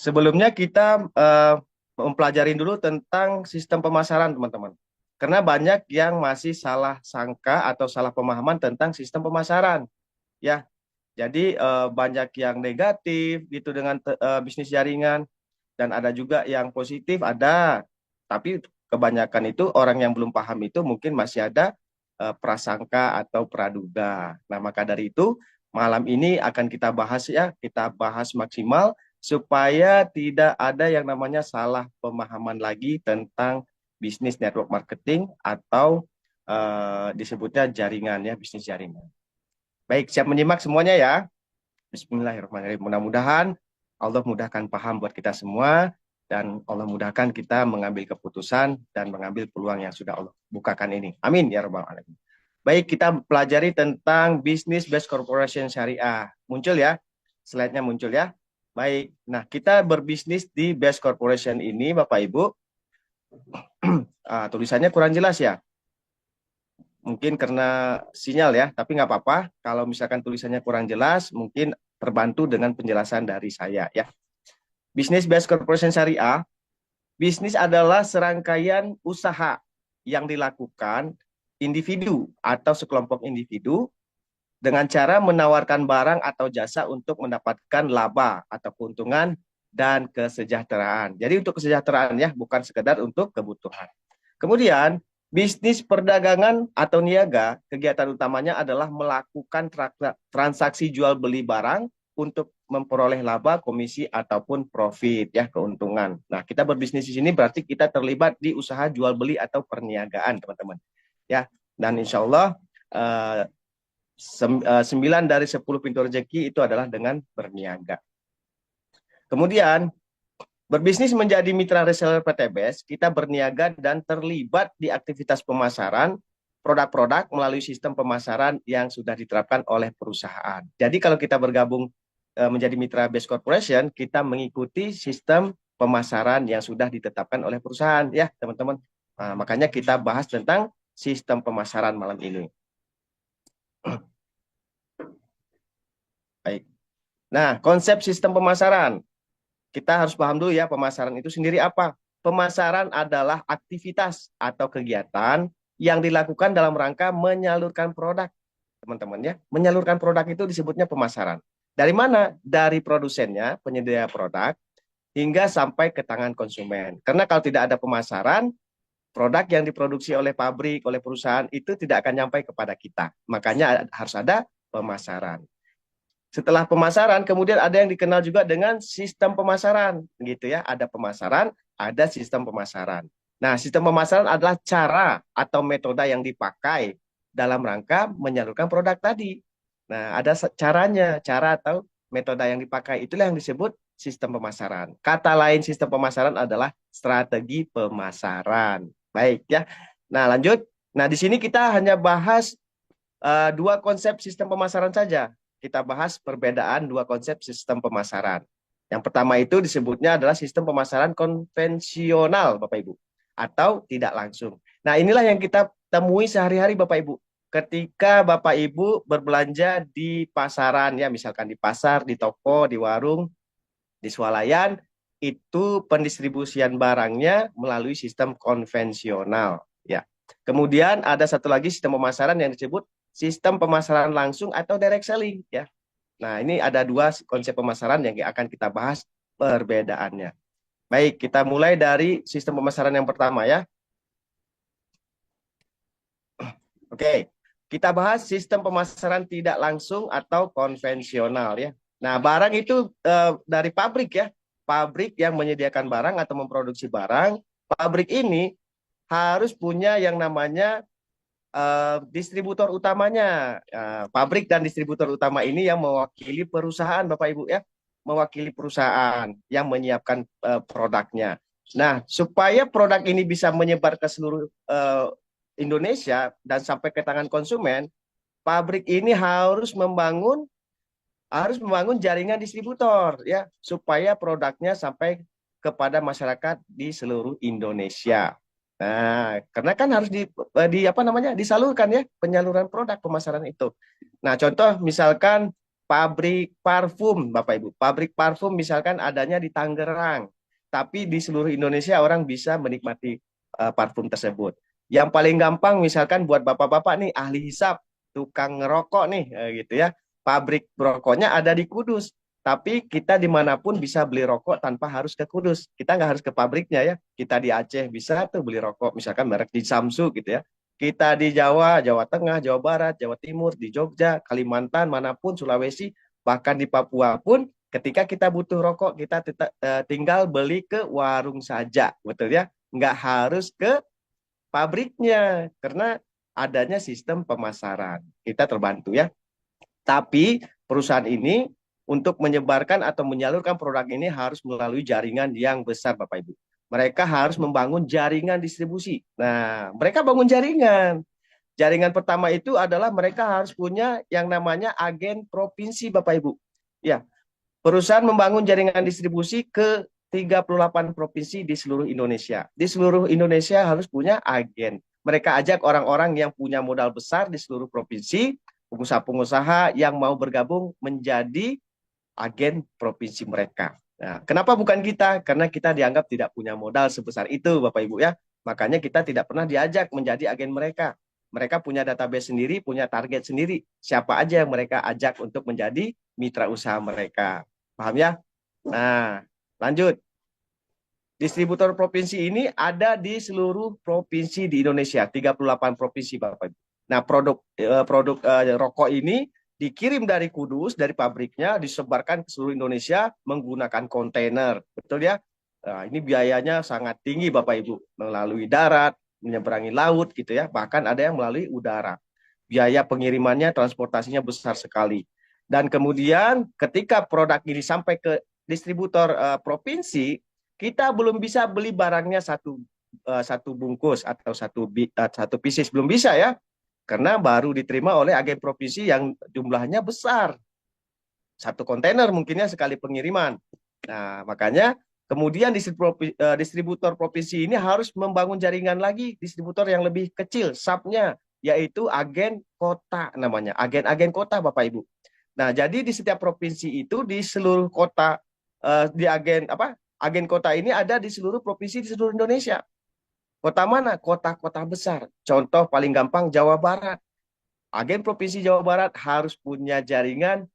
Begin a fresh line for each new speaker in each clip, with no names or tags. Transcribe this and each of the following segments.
Sebelumnya kita mempelajari dulu tentang sistem pemasaran, teman-teman. Karena banyak yang masih salah sangka atau salah pemahaman tentang sistem pemasaran, ya. Jadi banyak yang negatif gitu dengan bisnis jaringan dan ada juga yang positif ada. Tapi kebanyakan itu orang yang belum paham itu mungkin masih ada prasangka atau praduga. Nah, maka dari itu malam ini akan kita bahas ya, kita bahas maksimal supaya tidak ada yang namanya salah pemahaman lagi tentang bisnis network marketing atau disebutnya jaringan ya, bisnis jaringan. Baik, siap menyimak semuanya ya. Bismillahirrahmanirrahim. Mudah-mudahan Allah mudahkan paham buat kita semua dan Allah mudahkan kita mengambil keputusan dan mengambil peluang yang sudah Allah bukakan ini. Amin ya rabbal alamin. Baik, kita pelajari tentang bisnis based corporation syariah. Muncul ya, slide-nya muncul ya. Baik, nah kita berbisnis di based corporation ini Bapak Ibu, tulisannya kurang jelas ya. Mungkin karena sinyal ya, tapi nggak apa-apa. Kalau misalkan tulisannya kurang jelas, mungkin terbantu dengan penjelasan dari saya ya. Bisnis based corporation syariah, bisnis adalah serangkaian usaha yang dilakukan individu atau sekelompok individu dengan cara menawarkan barang atau jasa untuk mendapatkan laba atau keuntungan dan kesejahteraan. Jadi untuk kesejahteraan ya, bukan sekedar untuk kebutuhan. Kemudian bisnis perdagangan atau niaga, kegiatan utamanya adalah melakukan transaksi jual beli barang untuk memperoleh laba, komisi ataupun profit ya, keuntungan. Nah, kita berbisnis di sini berarti kita terlibat di usaha jual beli atau perniagaan, teman-teman. Ya, dan insya Allah 9 dari 10 pintu rezeki itu adalah dengan berniaga. Kemudian berbisnis menjadi mitra reseller PTBS, kita berniaga dan terlibat di aktivitas pemasaran produk-produk melalui sistem pemasaran yang sudah diterapkan oleh perusahaan. Jadi kalau kita bergabung menjadi mitra base corporation, kita mengikuti sistem pemasaran yang sudah ditetapkan oleh perusahaan ya, teman-teman. Nah, makanya kita bahas tentang sistem pemasaran malam ini. Baik. Nah, konsep sistem pemasaran. Kita harus paham dulu ya, pemasaran itu sendiri apa? Pemasaran adalah aktivitas atau kegiatan yang dilakukan dalam rangka menyalurkan produk, teman-teman ya. Menyalurkan produk itu disebutnya pemasaran. Dari mana? Dari produsennya, penyedia produk, hingga sampai ke tangan konsumen. Karena kalau tidak ada pemasaran, produk yang diproduksi oleh pabrik, oleh perusahaan itu tidak akan sampai kepada kita. Makanya harus ada pemasaran. Setelah pemasaran, kemudian ada yang dikenal juga dengan sistem pemasaran, gitu ya. Ada pemasaran, ada sistem pemasaran. Nah, sistem pemasaran adalah cara atau metode yang dipakai dalam rangka menyalurkan produk tadi. Nah, ada caranya, cara atau metode yang dipakai. Itulah yang disebut sistem pemasaran. Kata lain sistem pemasaran adalah strategi pemasaran. Baik ya. Nah, lanjut. Nah, di sini kita hanya bahas dua konsep sistem pemasaran saja. Kita bahas perbedaan dua konsep sistem pemasaran. Yang pertama itu disebutnya adalah sistem pemasaran konvensional, Bapak Ibu, atau tidak langsung. Nah, inilah yang kita temui sehari-hari, Bapak Ibu. Ketika Bapak Ibu berbelanja di pasaran, ya misalkan di pasar, di toko, di warung, di swalayan, itu pendistribusian barangnya melalui sistem konvensional. Ya. Kemudian ada satu lagi sistem pemasaran yang disebut sistem pemasaran langsung atau direct selling ya. Nah, ini ada dua konsep pemasaran yang akan kita bahas perbedaannya. Baik, kita mulai dari sistem pemasaran yang pertama ya. Oke, kita bahas sistem pemasaran tidak langsung atau konvensional ya. Nah, barang itu dari pabrik ya. Pabrik yang menyediakan barang atau memproduksi barang, pabrik ini harus punya yang namanya distributor utamanya. Pabrik dan distributor utama ini yang mewakili perusahaan, Bapak Ibu ya, mewakili perusahaan yang menyiapkan produknya. Nah, supaya produk ini bisa menyebar ke seluruh Indonesia dan sampai ke tangan konsumen, pabrik ini harus membangun jaringan distributor ya, supaya produknya sampai kepada masyarakat di seluruh Indonesia. Nah, karena kan harus di apa namanya disalurkan ya penyaluran produk pemasaran itu. Nah, contoh misalkan pabrik parfum, Bapak Ibu. Pabrik parfum misalkan adanya di Tangerang, tapi di seluruh Indonesia orang bisa menikmati parfum tersebut. Yang paling gampang misalkan buat bapak-bapak nih ahli hisap, tukang ngerokok nih, gitu ya. Pabrik rokoknya ada di Kudus, tapi kita dimanapun bisa beli rokok tanpa harus ke Kudus. Kita nggak harus ke pabriknya ya. Kita di Aceh bisa tuh beli rokok, misalkan merek di Samsu gitu ya. Kita di Jawa, Jawa Tengah, Jawa Barat, Jawa Timur, di Jogja, Kalimantan, manapun, Sulawesi, bahkan di Papua pun, ketika kita butuh rokok, kita tinggal beli ke warung saja, betul ya? Nggak harus ke pabriknya, karena adanya sistem pemasaran. Kita terbantu ya. Tapi perusahaan ini untuk menyebarkan atau menyalurkan produk ini harus melalui jaringan yang besar, Bapak Ibu. Mereka harus membangun jaringan distribusi. Nah, mereka bangun jaringan. Jaringan pertama itu adalah mereka harus punya yang namanya agen provinsi, Bapak Ibu. Ya, perusahaan membangun jaringan distribusi ke 38 provinsi di seluruh Indonesia. Di seluruh Indonesia harus punya agen. Mereka ajak orang-orang yang punya modal besar di seluruh provinsi, pengusaha-pengusaha yang mau bergabung menjadi agen provinsi mereka. Nah, kenapa bukan kita? Karena kita dianggap tidak punya modal sebesar itu, Bapak Ibu ya. Makanya kita tidak pernah diajak menjadi agen mereka. Mereka punya database sendiri, punya target sendiri. Siapa aja yang mereka ajak untuk menjadi mitra usaha mereka. Paham ya? Nah, lanjut. Distributor provinsi ini ada di seluruh provinsi di Indonesia, 38 provinsi, Bapak Ibu. Nah, produk rokok ini dikirim dari Kudus, dari pabriknya, disebarkan ke seluruh Indonesia menggunakan kontainer. Betul ya? Nah, ini biayanya sangat tinggi, Bapak Ibu. Melalui darat, menyeberangi laut gitu ya. Bahkan ada yang melalui udara. Biaya pengirimannya, transportasinya besar sekali. Dan kemudian ketika produk ini sampai ke distributor provinsi, kita belum bisa beli barangnya satu bungkus atau satu pieces, belum bisa ya, karena baru diterima oleh agen provinsi yang jumlahnya besar, satu kontainer mungkinnya sekali pengiriman. Nah, makanya kemudian distributor provinsi ini harus membangun jaringan lagi distributor yang lebih kecil, subnya, yaitu agen kota namanya, agen-agen kota, Bapak Ibu. Nah, jadi di setiap provinsi itu, di seluruh kota, di agen apa, agen kota ini ada di seluruh provinsi di seluruh Indonesia. Kota mana? Kota-kota besar. Contoh paling gampang Jawa Barat. Agen provinsi Jawa Barat harus punya jaringan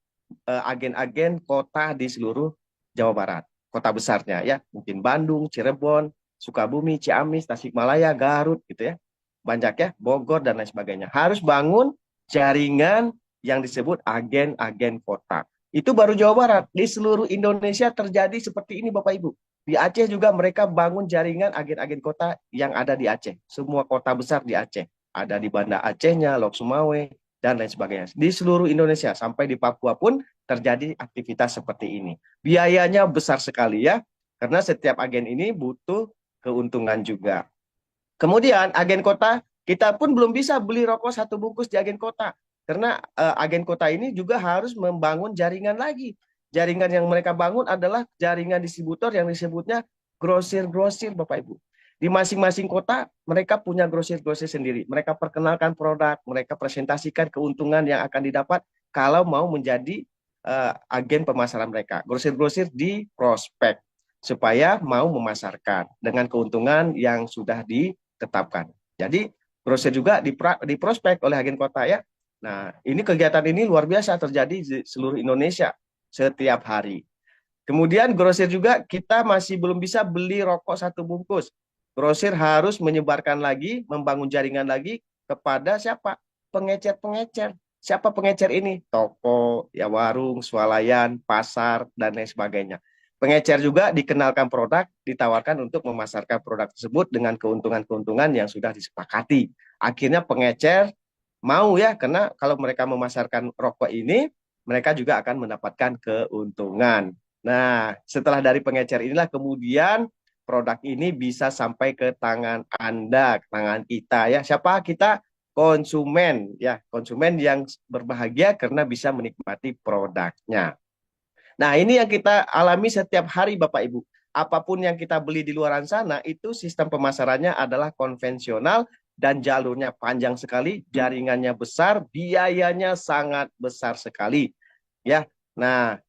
agen-agen kota di seluruh Jawa Barat. Kota besarnya ya, mungkin Bandung, Cirebon, Sukabumi, Ciamis, Tasikmalaya, Garut gitu ya. Banyak ya, Bogor dan lain sebagainya. Harus bangun jaringan yang disebut agen-agen kota. Itu baru Jawa Barat. Di seluruh Indonesia terjadi seperti ini, Bapak Ibu. Di Aceh juga mereka bangun jaringan agen-agen kota yang ada di Aceh. Semua kota besar di Aceh. Ada di Banda Acehnya, Lok Sumawe, dan lain sebagainya. Di seluruh Indonesia, sampai di Papua pun terjadi aktivitas seperti ini. Biayanya besar sekali ya, karena setiap agen ini butuh keuntungan juga. Kemudian agen kota, kita pun belum bisa beli rokok satu bungkus di agen kota. Karena agen kota ini juga harus membangun jaringan lagi. Jaringan yang mereka bangun adalah jaringan distributor yang disebutnya grosir-grosir, Bapak Ibu. Di masing-masing kota, mereka punya grosir-grosir sendiri. Mereka perkenalkan produk, mereka presentasikan keuntungan yang akan didapat kalau mau menjadi agen pemasaran mereka. Grosir-grosir di prospek supaya mau memasarkan dengan keuntungan yang sudah ditetapkan. Jadi grosir juga di prospek oleh agen kota ya. Nah, ini kegiatan ini luar biasa terjadi di seluruh Indonesia setiap hari. Kemudian grosir juga kita masih belum bisa beli rokok satu bungkus. Grosir harus menyebarkan lagi, membangun jaringan lagi kepada siapa? Pengecer-pengecer. Siapa pengecer ini? Toko, ya warung, swalayan, pasar, dan lain sebagainya. Pengecer juga dikenalkan produk, ditawarkan untuk memasarkan produk tersebut dengan keuntungan-keuntungan yang sudah disepakati. Akhirnya pengecer mau ya, karena kalau mereka memasarkan rokok ini, mereka juga akan mendapatkan keuntungan. Nah, setelah dari pengecer inilah kemudian produk ini bisa sampai ke tangan Anda, ke tangan kita ya. Siapa kita? Konsumen ya, konsumen yang berbahagia karena bisa menikmati produknya. Nah, ini yang kita alami setiap hari Bapak Ibu. Apapun yang kita beli di luar sana itu sistem pemasarannya adalah konvensional dan jalurnya panjang sekali, jaringannya besar, biayanya sangat besar sekali. ya. Nah,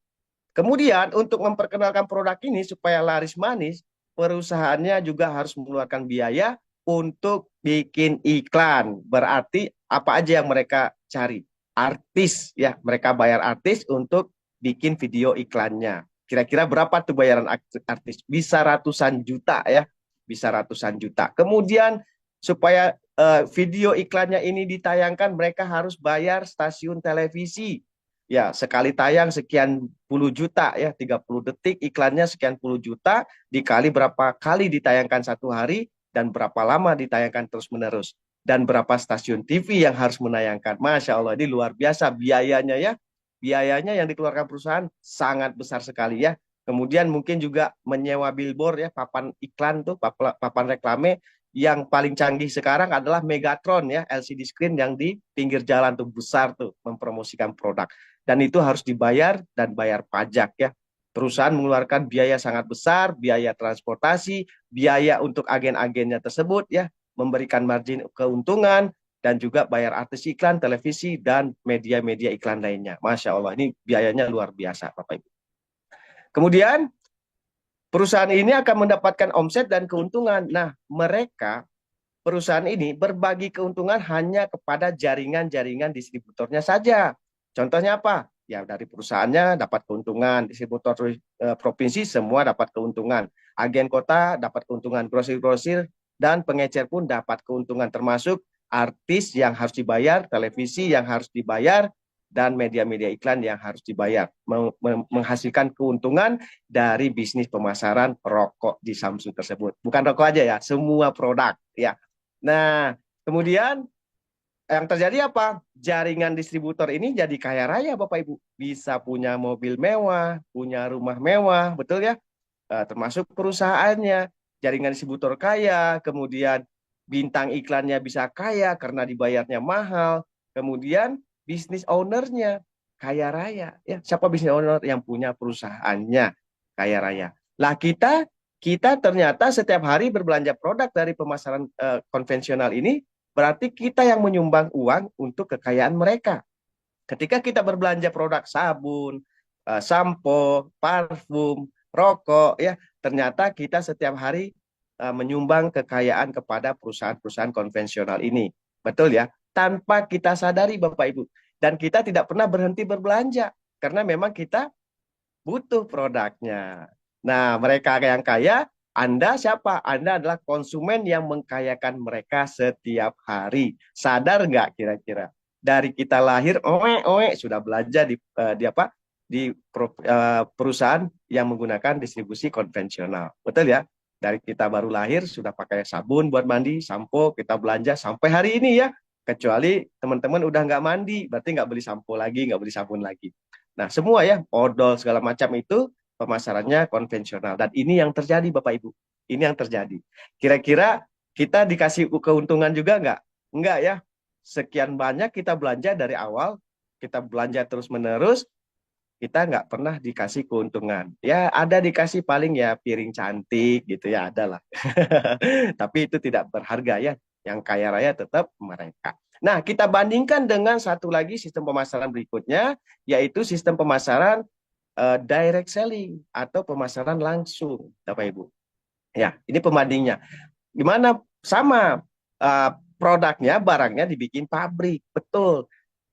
kemudian untuk memperkenalkan produk ini supaya laris manis, perusahaannya juga harus mengeluarkan biaya untuk bikin iklan. Berarti apa aja yang mereka cari? Artis, ya, mereka bayar artis untuk bikin video iklannya. Kira-kira berapa tuh bayaran artis? Bisa ratusan juta ya, bisa ratusan juta. Kemudian supaya video iklannya ini ditayangkan, mereka harus bayar stasiun televisi. Ya, sekali tayang sekian puluh juta ya, 30 detik iklannya sekian puluh juta, dikali berapa kali ditayangkan satu hari, dan berapa lama ditayangkan terus-menerus. Dan berapa stasiun TV yang harus menayangkan. Masya Allah, ini luar biasa biayanya ya. Biayanya yang dikeluarkan perusahaan sangat besar sekali ya. Kemudian mungkin juga menyewa billboard ya, papan iklan tuh, papan reklame. Yang paling canggih sekarang adalah Megatron ya, LCD screen yang di pinggir jalan tuh, besar tuh, mempromosikan produk, dan itu harus dibayar dan bayar pajak ya. Perusahaan mengeluarkan biaya sangat besar, biaya transportasi, biaya untuk agen-agennya tersebut ya, memberikan margin keuntungan, dan juga bayar artis iklan, televisi, dan media-media iklan lainnya. Masya Allah, ini biayanya luar biasa, Bapak Ibu. Kemudian, perusahaan ini akan mendapatkan omset dan keuntungan. Nah, perusahaan ini berbagi keuntungan hanya kepada jaringan-jaringan distributornya saja. Contohnya apa? Ya, dari perusahaannya dapat keuntungan, distributor provinsi semua dapat keuntungan, agen kota dapat keuntungan, grosir-grosir dan pengecer pun dapat keuntungan, termasuk artis yang harus dibayar, televisi yang harus dibayar, dan media-media iklan yang harus dibayar, menghasilkan keuntungan dari bisnis pemasaran rokok di Samsung tersebut. Bukan rokok aja ya, semua produk ya. Nah, kemudian yang terjadi apa? Jaringan distributor ini jadi kaya raya, Bapak Ibu. Bisa punya mobil mewah, punya rumah mewah, betul ya? Termasuk perusahaannya. Jaringan distributor kaya, kemudian bintang iklannya bisa kaya karena dibayarnya mahal. Kemudian bisnis ownernya kaya raya. Ya, siapa bisnis owner yang punya perusahaannya kaya raya? Lah kita ternyata setiap hari berbelanja produk dari pemasaran konvensional ini, berarti kita yang menyumbang uang untuk kekayaan mereka. Ketika kita berbelanja produk sabun, sampo, parfum, rokok, ya, ternyata kita setiap hari menyumbang kekayaan kepada perusahaan-perusahaan konvensional ini. Betul ya? Tanpa kita sadari, Bapak Ibu. Dan kita tidak pernah berhenti berbelanja karena memang kita butuh produknya. Nah, mereka yang kaya, Anda siapa? Anda adalah konsumen yang mengkayakan mereka setiap hari. Sadar nggak kira-kira? Dari kita lahir, sudah belanja di apa? Perusahaan yang menggunakan distribusi konvensional. Betul ya? Dari kita baru lahir sudah pakai sabun buat mandi, sampo, kita belanja sampai hari ini ya. Kecuali teman-teman udah nggak mandi, berarti nggak beli sampo lagi, nggak beli sabun lagi. Nah, semua ya, odol segala macam itu pemasarannya konvensional. Dan ini yang terjadi, Bapak Ibu. Ini yang terjadi. Kira-kira kita dikasih keuntungan juga nggak? Enggak ya. Sekian banyak kita belanja dari awal, kita belanja terus-menerus, kita nggak pernah dikasih keuntungan. Ya, ada dikasih paling ya piring cantik gitu ya, ada lah. Tapi itu tidak berharga ya. Yang kaya raya tetap mereka. Nah, kita bandingkan dengan satu lagi sistem pemasaran berikutnya, yaitu sistem pemasaran direct selling atau pemasaran langsung, Bapak Ibu. Ya, ini pembandingnya. Gimana? Sama, produknya, barangnya dibikin pabrik, betul.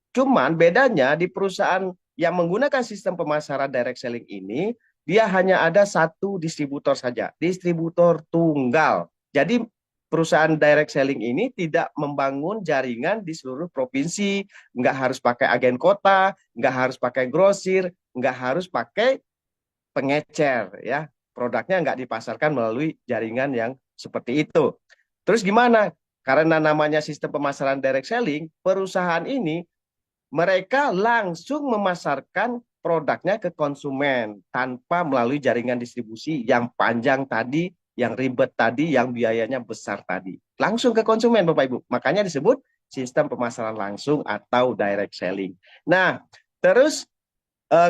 Cuman bedanya di perusahaan yang menggunakan sistem pemasaran direct selling ini, dia hanya ada satu distributor saja, distributor tunggal. Jadi perusahaan direct selling ini tidak membangun jaringan di seluruh provinsi, nggak harus pakai agen kota, nggak harus pakai grosir, nggak harus pakai pengecer, ya. Produknya nggak dipasarkan melalui jaringan yang seperti itu. Terus gimana? Karena namanya sistem pemasaran direct selling, perusahaan ini mereka langsung memasarkan produknya ke konsumen tanpa melalui jaringan distribusi yang panjang tadi, yang ribet tadi, yang biayanya besar tadi. Langsung ke konsumen, Bapak Ibu. Makanya disebut sistem pemasaran langsung atau direct selling. Nah, terus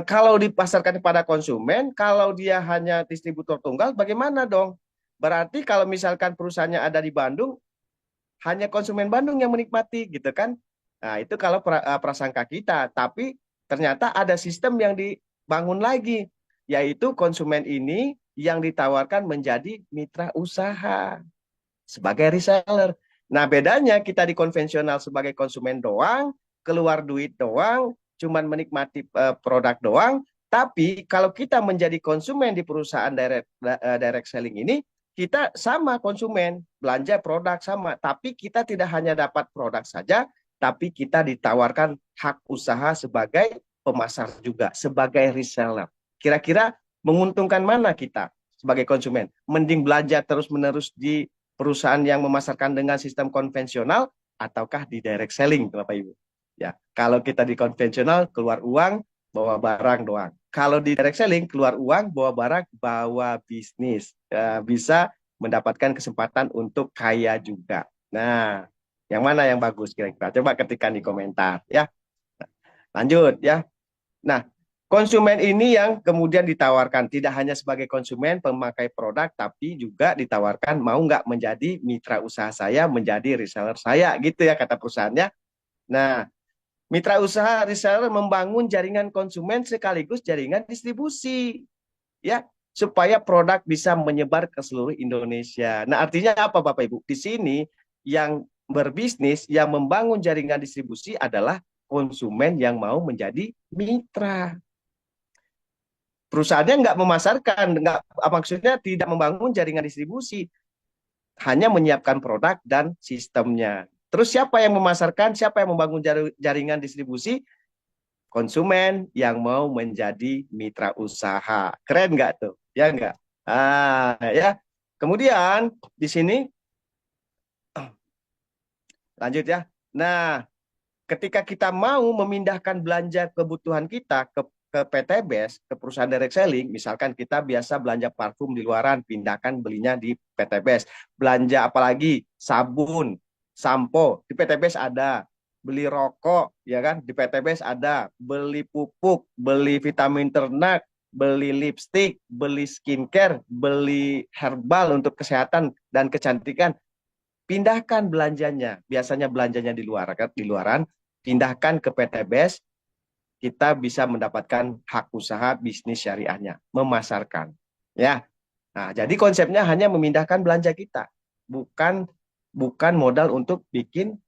kalau dipasarkan kepada konsumen, kalau dia hanya distributor tunggal, bagaimana dong? Berarti kalau misalkan perusahaannya ada di Bandung, hanya konsumen Bandung yang menikmati, gitu kan? Nah, itu kalau prasangka kita. Tapi ternyata ada sistem yang dibangun lagi, yaitu konsumen ini yang ditawarkan menjadi mitra usaha sebagai reseller. Nah, bedanya kita di konvensional sebagai konsumen doang, keluar duit doang, cuman menikmati produk doang. Tapi kalau kita menjadi konsumen di perusahaan direct selling ini, kita sama konsumen, belanja produk sama, tapi kita tidak hanya dapat produk saja, tapi kita ditawarkan hak usaha sebagai pemasar juga, sebagai reseller. Kira-kira menguntungkan mana kita sebagai konsumen? Mending belanja terus-menerus di perusahaan yang memasarkan dengan sistem konvensional ataukah di direct selling, Bapak Ibu. Ya, kalau kita di konvensional keluar uang, bawa barang doang. Kalau di direct selling keluar uang, bawa barang, bawa bisnis. Ya, bisa mendapatkan kesempatan untuk kaya juga. Nah, yang mana yang bagus kira-kira? Coba ketikkan di komentar ya. Lanjut ya. Nah, konsumen ini yang kemudian ditawarkan tidak hanya sebagai konsumen pemakai produk, tapi juga ditawarkan mau nggak menjadi mitra usaha saya, menjadi reseller saya, gitu ya kata perusahaannya. Nah, mitra usaha reseller membangun jaringan konsumen sekaligus jaringan distribusi, ya, supaya produk bisa menyebar ke seluruh Indonesia. Nah, artinya apa Bapak Ibu? Di sini yang berbisnis, yang membangun jaringan distribusi adalah konsumen yang mau menjadi mitra. Perusahaannya nggak memasarkan, nggak maksudnya tidak membangun jaringan distribusi, hanya menyiapkan produk dan sistemnya. Terus siapa yang memasarkan, siapa yang membangun jaringan distribusi? Konsumen yang mau menjadi mitra usaha. Keren nggak tuh? Ya nggak? Ya. Kemudian di sini lanjut ya. Nah, ketika kita mau memindahkan belanja kebutuhan kita ke PTBS, ke perusahaan direct selling, misalkan kita biasa belanja parfum di luaran, pindahkan belinya di PTBS. Belanja apalagi sabun, sampo di PTBS ada, beli rokok ya kan di PTBS ada, beli pupuk, beli vitamin ternak, beli lipstick, beli skincare, beli herbal untuk kesehatan dan kecantikan. Pindahkan belanjanya, biasanya belanjanya di luar, di luaran, pindahkan ke PTBS, kita bisa mendapatkan hak usaha bisnis syariahnya, memasarkan. Ya, nah jadi konsepnya hanya memindahkan belanja kita, bukan bukan modal untuk bikin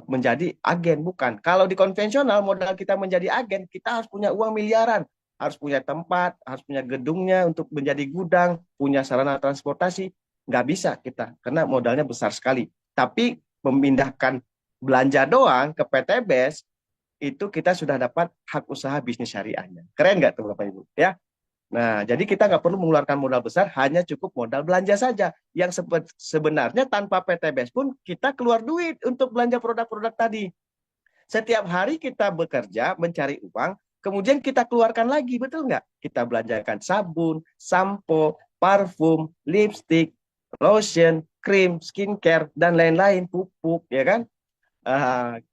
menjadi agen, bukan. Kalau di konvensional modal kita menjadi agen, kita harus punya uang miliaran, harus punya tempat, harus punya gedungnya untuk menjadi gudang, punya sarana transportasi. Nggak bisa kita, karena modalnya besar sekali. Tapi memindahkan belanja doang ke PTBS, itu kita sudah dapat hak usaha bisnis syariahnya. Keren nggak tuh Bapak Ibu? Ya. Nah, jadi kita nggak perlu mengeluarkan modal besar, hanya cukup modal belanja saja. Yang sebenarnya tanpa PTBS pun kita keluar duit untuk belanja produk-produk tadi. Setiap hari kita bekerja, mencari uang, kemudian kita keluarkan lagi, betul nggak? Kita belanjakan sabun, sampo, parfum, lipstick, lotion, krim, skincare, dan lain-lain, pupuk, ya kan?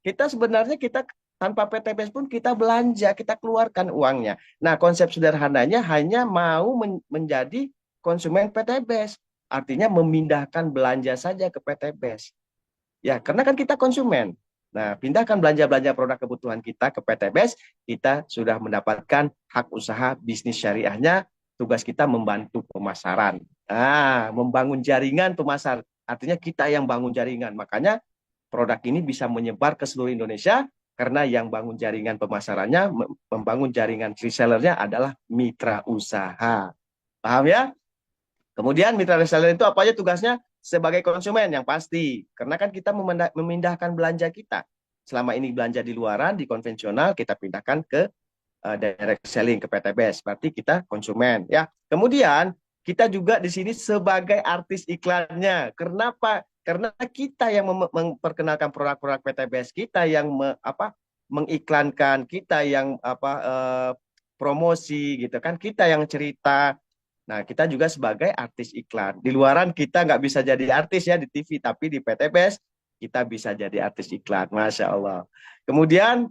Kita sebenarnya kita tanpa PTBS pun kita belanja, kita keluarkan uangnya. Nah, konsep sederhananya hanya mau menjadi konsumen PTBS. Artinya memindahkan belanja saja ke PTBS. Ya, karena kan kita konsumen. Nah, pindahkan belanja-belanja produk kebutuhan kita ke PTBS, kita sudah mendapatkan hak usaha bisnis syariahnya. Tugas kita membantu pemasaran. Membangun jaringan pemasar. Artinya kita yang bangun jaringan. Makanya produk ini bisa menyebar ke seluruh Indonesia karena yang bangun jaringan pemasarannya, membangun jaringan resellernya adalah mitra usaha. Paham ya? Kemudian mitra reseller itu apa aja tugasnya? Sebagai konsumen yang pasti. Karena kan kita memindahkan belanja kita. Selama ini belanja di luaran, di konvensional, kita pindahkan ke direct selling, ke PTBS. Berarti kita konsumen. Ya. Kemudian kita juga di sini sebagai artis iklannya. Kenapa? Karena kita yang memperkenalkan produk-produk PTBS, kita yang mengiklankan, kita yang promosi gitu kan, kita yang cerita. Nah, kita juga sebagai artis iklan. Di luaran kita nggak bisa jadi artis ya di TV, tapi di PTBS kita bisa jadi artis iklan. Masya Allah. Kemudian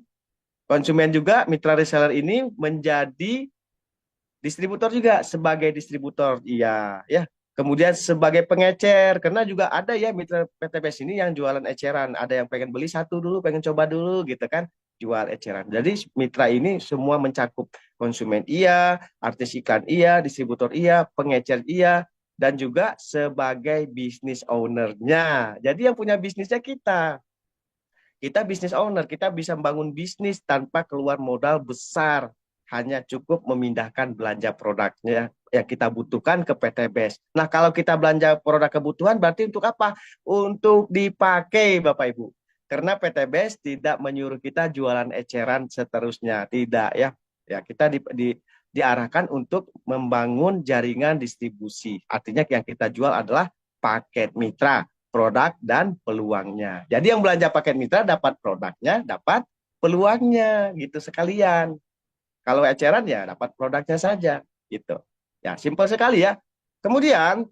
konsumen juga, mitra reseller ini menjadi distributor juga, sebagai distributor. Iya, ya. Kemudian sebagai pengecer, karena juga ada ya mitra PTBS ini yang jualan eceran. Ada yang pengen beli satu dulu, pengen coba dulu gitu kan. jual eceran. Jadi mitra ini semua mencakup konsumen iya, artis iklan iya, distributor iya, pengecer iya, dan juga sebagai bisnis owner-nya. Jadi yang punya bisnisnya kita. Kita bisnis owner, kita bisa membangun bisnis tanpa keluar modal besar. Hanya cukup memindahkan belanja produknya yang kita butuhkan ke PTBS. Nah, kalau kita belanja produk kebutuhan berarti untuk apa? Untuk dipakai, Bapak Ibu. Karena PTBS tidak menyuruh kita jualan eceran seterusnya, tidak ya. Ya, kita diarahkan untuk membangun jaringan distribusi. Artinya yang kita jual adalah paket mitra, produk dan peluangnya. Jadi yang belanja paket mitra dapat produknya, dapat peluangnya gitu sekalian. Kalau eceran ya dapat produknya saja gitu. Ya, simpel sekali ya. Kemudian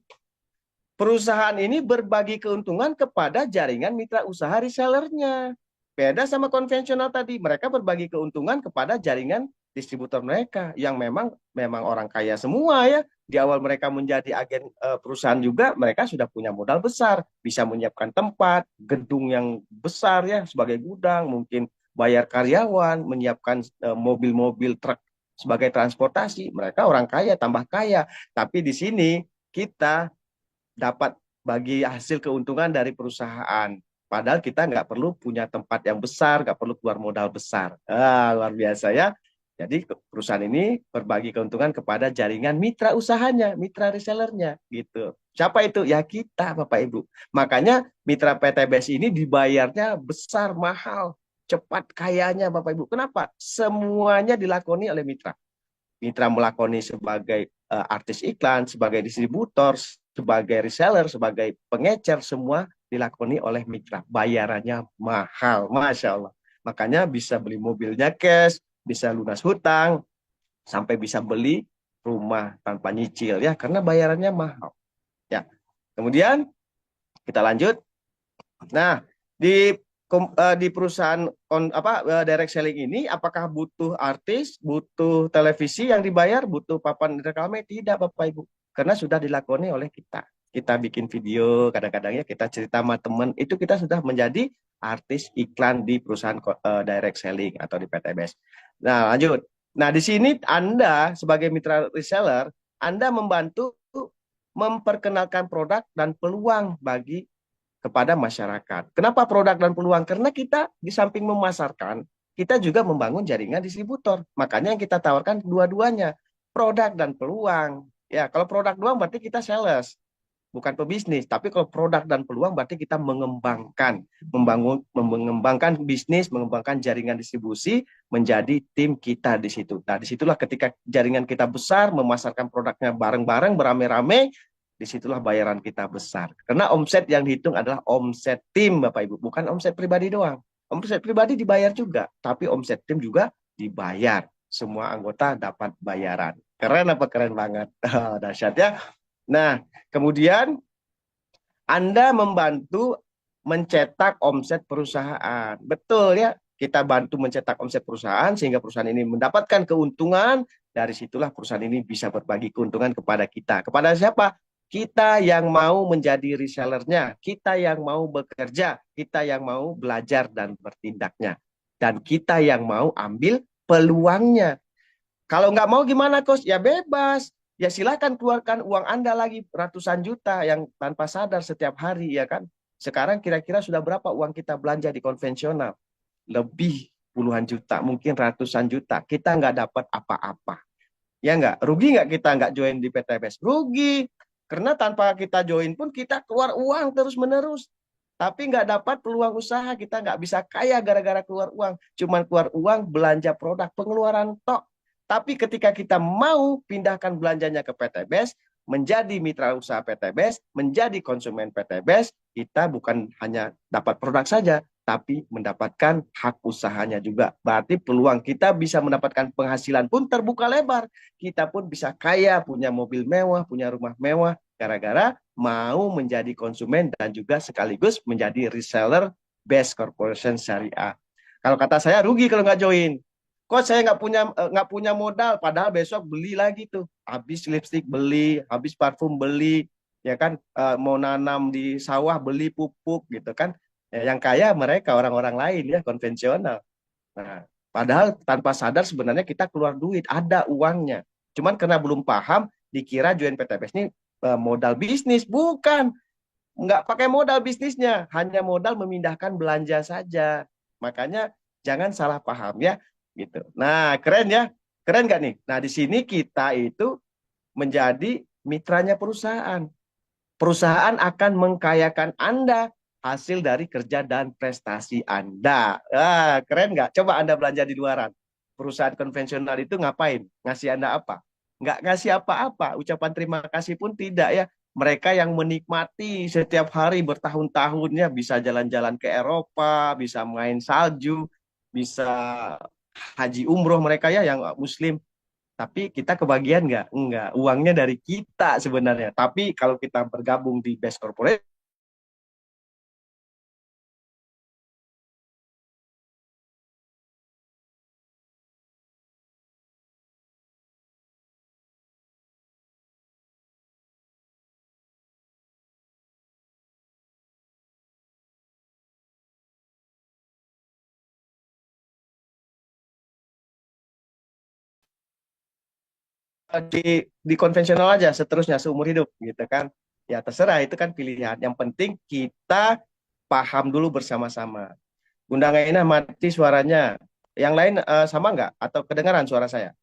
perusahaan ini berbagi keuntungan kepada jaringan mitra usaha resellernya. Beda sama konvensional tadi, mereka berbagi keuntungan kepada jaringan distributor mereka yang memang orang kaya semua ya. Di awal mereka menjadi agen perusahaan juga, mereka sudah punya modal besar, bisa menyiapkan tempat, gedung yang besar ya sebagai gudang, mungkin bayar karyawan, menyiapkan mobil-mobil truk sebagai transportasi. Mereka orang kaya, tambah kaya. Tapi di sini kita dapat bagi hasil keuntungan dari perusahaan. Padahal kita nggak perlu punya tempat yang besar, nggak perlu keluar modal besar. Luar biasa ya. Jadi perusahaan ini berbagi keuntungan kepada jaringan mitra usahanya, mitra resellernya gitu. Siapa itu? Ya kita, Bapak Ibu. Makanya mitra PTBS ini dibayarnya besar, mahal, cepat kayanya, Bapak Ibu. Kenapa? Semuanya dilakoni oleh mitra. Mitra melakoni sebagai artis iklan, sebagai distributor, sebagai reseller, sebagai pengecer, semua dilakoni oleh mitra. Bayarannya mahal, Masya Allah. Makanya bisa beli mobilnya cash, bisa lunas hutang, sampai bisa beli rumah tanpa nyicil ya, karena bayarannya mahal. Ya. Kemudian kita lanjut. Nah, di di perusahaan direct selling ini apakah butuh artis, butuh televisi yang dibayar, butuh papan reklame? Tidak, Bapak Ibu. Karena sudah dilakoni oleh kita. Kita bikin video, kadang-kadang ya kita cerita sama teman, itu kita sudah menjadi artis iklan di perusahaan direct selling atau di PTBS. Nah, lanjut. Nah, di sini Anda sebagai mitra reseller, Anda membantu memperkenalkan produk dan peluang bagi kepada masyarakat. Kenapa produk dan peluang? Karena kita di samping memasarkan, kita juga membangun jaringan distributor. Makanya yang kita tawarkan dua-duanya, produk dan peluang. Ya, kalau produk doang berarti kita sales, bukan pebisnis. Tapi kalau produk dan peluang berarti kita mengembangkan, mengembangkan bisnis, mengembangkan jaringan distribusi menjadi tim kita di situ. Nah, disitulah ketika jaringan kita besar, memasarkan produknya bareng-bareng, berame-rame, disitulah bayaran kita besar. Karena omset yang dihitung adalah omset tim, Bapak Ibu, bukan omset pribadi doang. Omset pribadi dibayar juga, tapi omset tim juga dibayar. Semua anggota dapat bayaran. Keren apa keren banget? Dahsyat ya. Nah, kemudian Anda membantu mencetak omset perusahaan. Betul ya, kita bantu mencetak omset perusahaan sehingga perusahaan ini mendapatkan keuntungan. Dari situlah perusahaan ini bisa berbagi keuntungan kepada kita. Kepada siapa? Kita yang mau menjadi resellernya, kita yang mau bekerja, kita yang mau belajar dan bertindaknya. Dan kita yang mau ambil peluangnya. Kalau nggak mau gimana, Kos? Ya bebas. Ya silakan keluarkan uang Anda lagi ratusan juta yang tanpa sadar setiap hari, ya kan? Sekarang kira-kira sudah berapa uang kita belanja di konvensional? Lebih puluhan juta, mungkin ratusan juta. Kita nggak dapat apa-apa. Ya nggak? Rugi nggak kita nggak join di PTBS? Rugi. Karena tanpa kita join pun kita keluar uang terus-menerus. Tapi nggak dapat peluang usaha, kita nggak bisa kaya gara-gara keluar uang. Cuman keluar uang belanja produk, pengeluaran tok. Tapi ketika kita mau pindahkan belanjanya ke PTBS, menjadi mitra usaha PTBS, menjadi konsumen PTBS, kita bukan hanya dapat produk saja, tapi mendapatkan hak usahanya juga. Berarti peluang kita bisa mendapatkan penghasilan pun terbuka lebar. Kita pun bisa kaya, punya mobil mewah, punya rumah mewah, gara-gara mau menjadi konsumen dan juga sekaligus menjadi reseller Best Corporation Syariah. Kalau kata saya rugi kalau nggak join. Kok saya nggak punya modal, padahal besok beli lagi tuh, habis lipstick beli, habis parfum beli, ya kan, mau nanam di sawah beli pupuk gitu kan. Ya, yang kaya mereka orang-orang lain ya konvensional. Nah, padahal tanpa sadar sebenarnya kita keluar duit, ada uangnya. Cuman karena belum paham, dikira join PTBS ini modal bisnis. Bukan, nggak pakai modal bisnisnya, hanya modal memindahkan belanja saja. Makanya jangan salah paham ya, gitu. Nah, keren ya, keren nggak nih? Nah, di sini kita itu menjadi mitranya perusahaan. Perusahaan akan mengkayakan Anda hasil dari kerja dan prestasi Anda. Ah, keren nggak? Coba Anda belanja di luaran. Perusahaan konvensional itu ngapain? Ngasih Anda apa? Nggak ngasih apa-apa. Ucapan terima kasih pun tidak ya. Mereka yang menikmati setiap hari bertahun-tahunnya bisa jalan-jalan ke Eropa, bisa main salju, bisa haji umroh mereka ya yang muslim. Tapi kita kebagian nggak? Enggak. Uangnya dari kita sebenarnya. Tapi kalau kita bergabung di Best Corporate, di konvensional aja seterusnya seumur hidup gitu kan. Ya terserah itu kan pilihan. Yang penting kita paham dulu bersama-sama. Bunda Ngaina mati suaranya. Yang lain sama nggak? Atau kedengaran suara saya?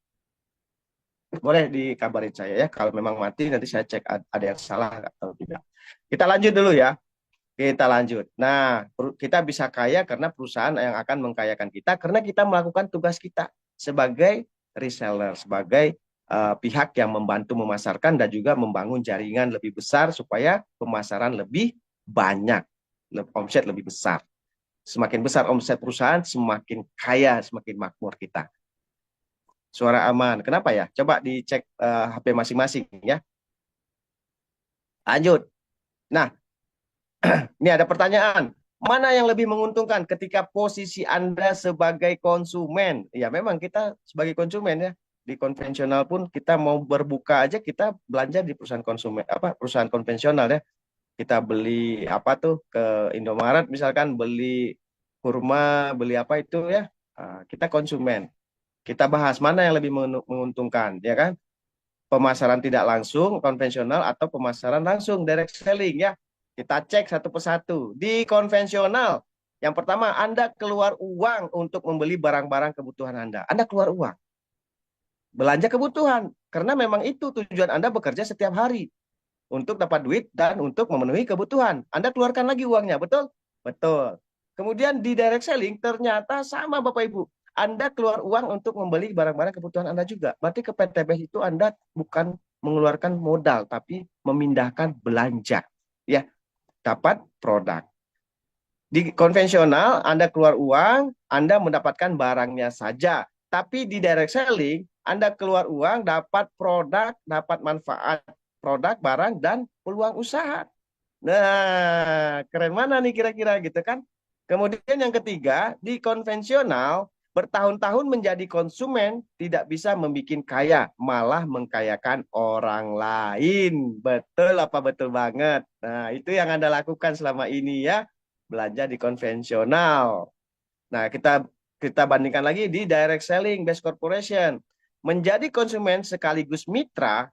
Boleh dikabarin saya ya. Kalau memang mati nanti saya cek ada yang salah atau tidak. Kita lanjut dulu ya. Kita lanjut. Nah, kita bisa kaya karena perusahaan yang akan mengkayakan kita karena kita melakukan tugas kita sebagai reseller, sebagai pihak yang membantu memasarkan dan juga membangun jaringan lebih besar supaya pemasaran lebih banyak, omset lebih besar. Semakin besar omset perusahaan, semakin kaya, semakin makmur kita. Suara aman. Kenapa ya? Coba dicek HP masing-masing ya. Lanjut. Nah, ini ada pertanyaan. Mana yang lebih menguntungkan ketika posisi Anda sebagai konsumen? Ya memang kita sebagai konsumen ya. Di konvensional pun kita mau berbuka aja kita belanja di perusahaan konsumen apa perusahaan konvensional ya. Kita beli apa tuh ke Indomaret misalkan beli kurma, beli apa itu ya. Kita konsumen. Kita bahas mana yang lebih menguntungkan, ya kan? Pemasaran tidak langsung konvensional atau pemasaran langsung direct selling ya. Kita cek satu persatu. Di konvensional, yang pertama Anda keluar uang untuk membeli barang-barang kebutuhan Anda. Anda keluar uang, belanja kebutuhan karena memang itu tujuan Anda bekerja setiap hari untuk dapat duit dan untuk memenuhi kebutuhan. Anda keluarkan lagi uangnya, betul? Betul. Kemudian di direct selling ternyata sama Bapak Ibu. Anda keluar uang untuk membeli barang-barang kebutuhan Anda juga. Berarti ke PTBS itu Anda bukan mengeluarkan modal, tapi memindahkan belanja. Ya, dapat produk. Di konvensional, Anda keluar uang, Anda mendapatkan barangnya saja. Tapi di direct selling, Anda keluar uang, dapat produk, dapat manfaat produk, barang, dan peluang usaha. Nah, keren mana nih kira-kira gitu kan? Kemudian yang ketiga, di konvensional, bertahun-tahun menjadi konsumen tidak bisa membuat kaya, malah mengkayakan orang lain. Betul apa betul banget? Nah, itu yang Anda lakukan selama ini ya, belanja di konvensional. Nah, kita bandingkan lagi di direct selling best corporation. Menjadi konsumen sekaligus mitra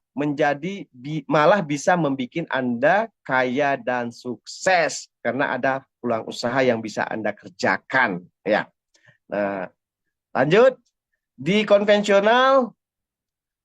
malah bisa membuat Anda kaya dan sukses karena ada peluang usaha yang bisa Anda kerjakan ya. Nah, lanjut di konvensional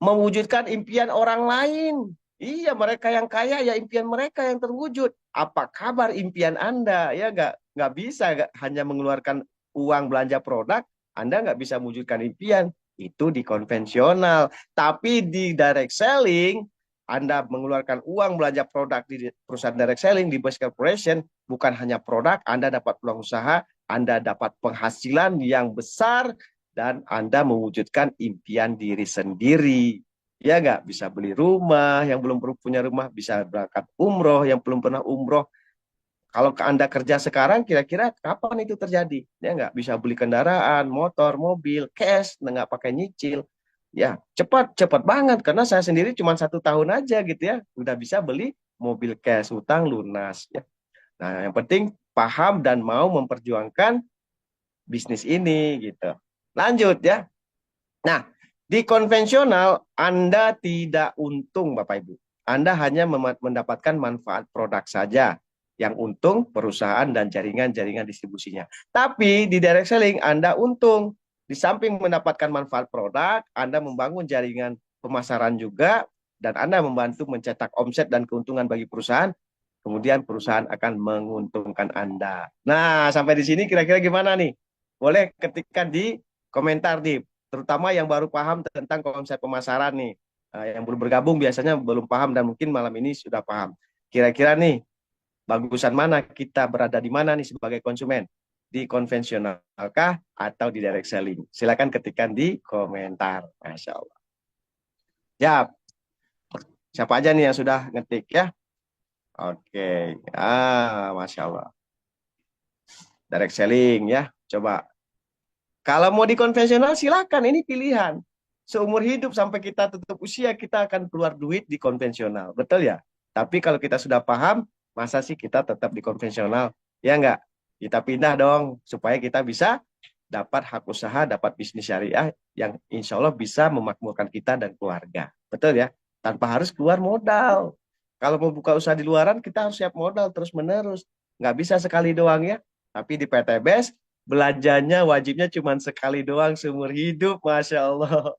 mewujudkan impian orang lain. Iya, mereka yang kaya ya impian mereka yang terwujud. Apa kabar impian Anda? Ya nggak bisa hanya mengeluarkan uang belanja produk, Anda nggak bisa mewujudkan impian. Itu di konvensional. Tapi di direct selling, Anda mengeluarkan uang belanja produk di perusahaan direct selling, di Best Corporation, bukan hanya produk, Anda dapat peluang usaha, Anda dapat penghasilan yang besar, dan Anda mewujudkan impian diri sendiri. Ya nggak? Bisa beli rumah, yang belum punya rumah bisa berangkat umroh, yang belum pernah umroh. Kalau Anda kerja sekarang, kira-kira kapan itu terjadi? Ya nggak? Bisa beli kendaraan, motor, mobil, cash, nggak pakai nyicil. Ya, cepat, cepat banget. Karena saya sendiri cuma 1 tahun aja gitu ya. Udah bisa beli mobil cash, utang lunas. Ya. Nah, yang penting paham dan mau memperjuangkan bisnis ini gitu. Lanjut ya. Nah, di konvensional Anda tidak untung Bapak Ibu. Anda hanya mendapatkan manfaat produk saja. Yang untung perusahaan dan jaringan-jaringan distribusinya. Tapi di direct selling Anda untung. Di samping mendapatkan manfaat produk, Anda membangun jaringan pemasaran juga, dan Anda membantu mencetak omset dan keuntungan bagi perusahaan. Kemudian perusahaan akan menguntungkan Anda. Nah, sampai di sini kira-kira gimana nih? Boleh ketikkan di komentar nih, terutama yang baru paham tentang konsep pemasaran nih. Yang belum bergabung biasanya belum paham dan mungkin malam ini sudah paham. Kira-kira nih, bagusan mana kita berada di mana nih sebagai konsumen? Di konvensionalkah atau di direct selling? Silakan ketikkan di komentar. Masya Allah. Ya, siapa aja nih yang sudah ngetik ya? Oke. Masya Allah. Direct selling ya. Coba. Kalau mau di konvensional silakan, ini pilihan. Seumur hidup sampai kita tutup usia kita akan keluar duit di konvensional. Betul ya? Tapi kalau kita sudah paham, masa sih kita tetap di konvensional? Ya enggak? Kita pindah dong supaya kita bisa dapat hak usaha, dapat bisnis syariah yang insya Allah bisa memakmurkan kita dan keluarga. Betul ya? Tanpa harus keluar modal. Kalau mau buka usaha di luaran, kita harus siap modal terus-menerus. Nggak bisa sekali doang ya. Tapi di PTBS, belanjanya wajibnya cuma sekali doang seumur hidup, Masya Allah.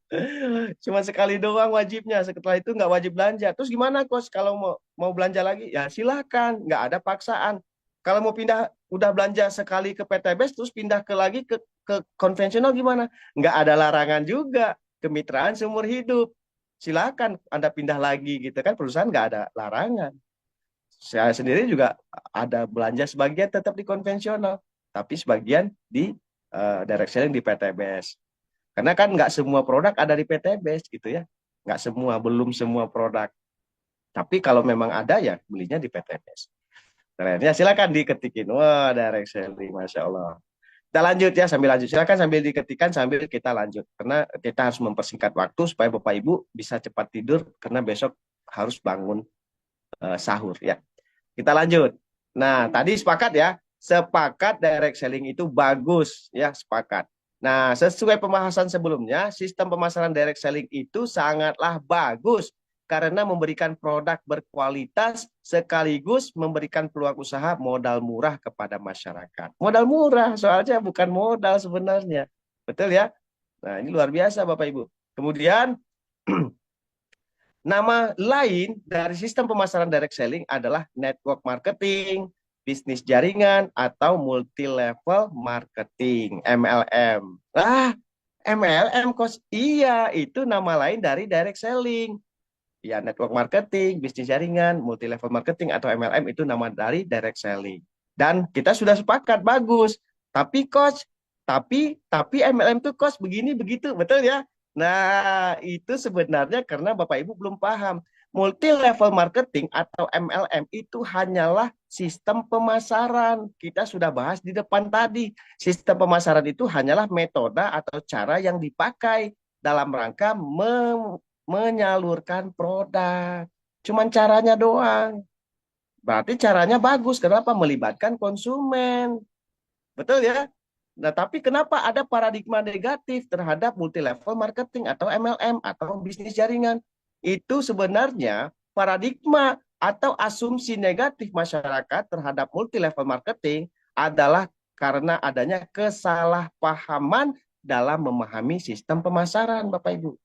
Cuma sekali doang wajibnya. Setelah itu nggak wajib belanja. Terus gimana, Coach? Kalau mau belanja lagi, ya silakan. Nggak ada paksaan. Kalau mau pindah, udah belanja sekali ke PTBS, terus pindah ke konvensional gimana? Nggak ada larangan juga. Kemitraan seumur hidup. Silakan Anda pindah lagi gitu kan, perusahaan nggak ada larangan. Saya sendiri juga ada belanja sebagian tetap di konvensional, tapi sebagian di direct selling di PTBS. Karena kan nggak semua produk ada di PTBS gitu ya. Nggak semua, belum semua produk. Tapi kalau memang ada ya belinya di PTBS. Keren ya, silakan diketikin. Wah, direct selling, Masya Allah. Kita lanjut ya, sambil lanjut. Silakan sambil diketikan sambil kita lanjut. Karena kita harus mempersingkat waktu supaya Bapak Ibu bisa cepat tidur karena besok harus bangun sahur ya. Kita lanjut. Nah, tadi sepakat ya. Sepakat direct selling itu bagus ya, sepakat. Nah, sesuai pembahasan sebelumnya, sistem pemasaran direct selling itu sangatlah bagus karena memberikan produk berkualitas sekaligus memberikan peluang usaha modal murah kepada masyarakat. Modal murah, soalnya bukan modal sebenarnya. Betul ya? Nah, ini luar biasa Bapak Ibu. Kemudian nama lain dari sistem pemasaran direct selling adalah network marketing, bisnis jaringan, atau multi level marketing, MLM. MLM, Coach. Iya, itu nama lain dari direct selling. Ya, network marketing, bisnis jaringan, multi level marketing, atau MLM itu nama dari direct selling. Dan kita sudah sepakat, bagus. Tapi, Coach, tapi MLM itu, Coach, begini, begitu. Betul ya? Nah, itu sebenarnya karena Bapak Ibu belum paham. Multi level marketing atau MLM itu hanyalah sistem pemasaran. Kita sudah bahas di depan tadi. Sistem pemasaran itu hanyalah metode atau cara yang dipakai dalam rangka menyalurkan produk. Cuman caranya doang. Berarti caranya bagus. Kenapa? Melibatkan konsumen. Betul ya? Nah, tapi kenapa ada paradigma negatif terhadap multi level marketing atau MLM atau bisnis jaringan? Itu sebenarnya paradigma atau asumsi negatif masyarakat terhadap multi level marketing adalah karena adanya kesalahpahaman dalam memahami sistem pemasaran, Bapak Ibu.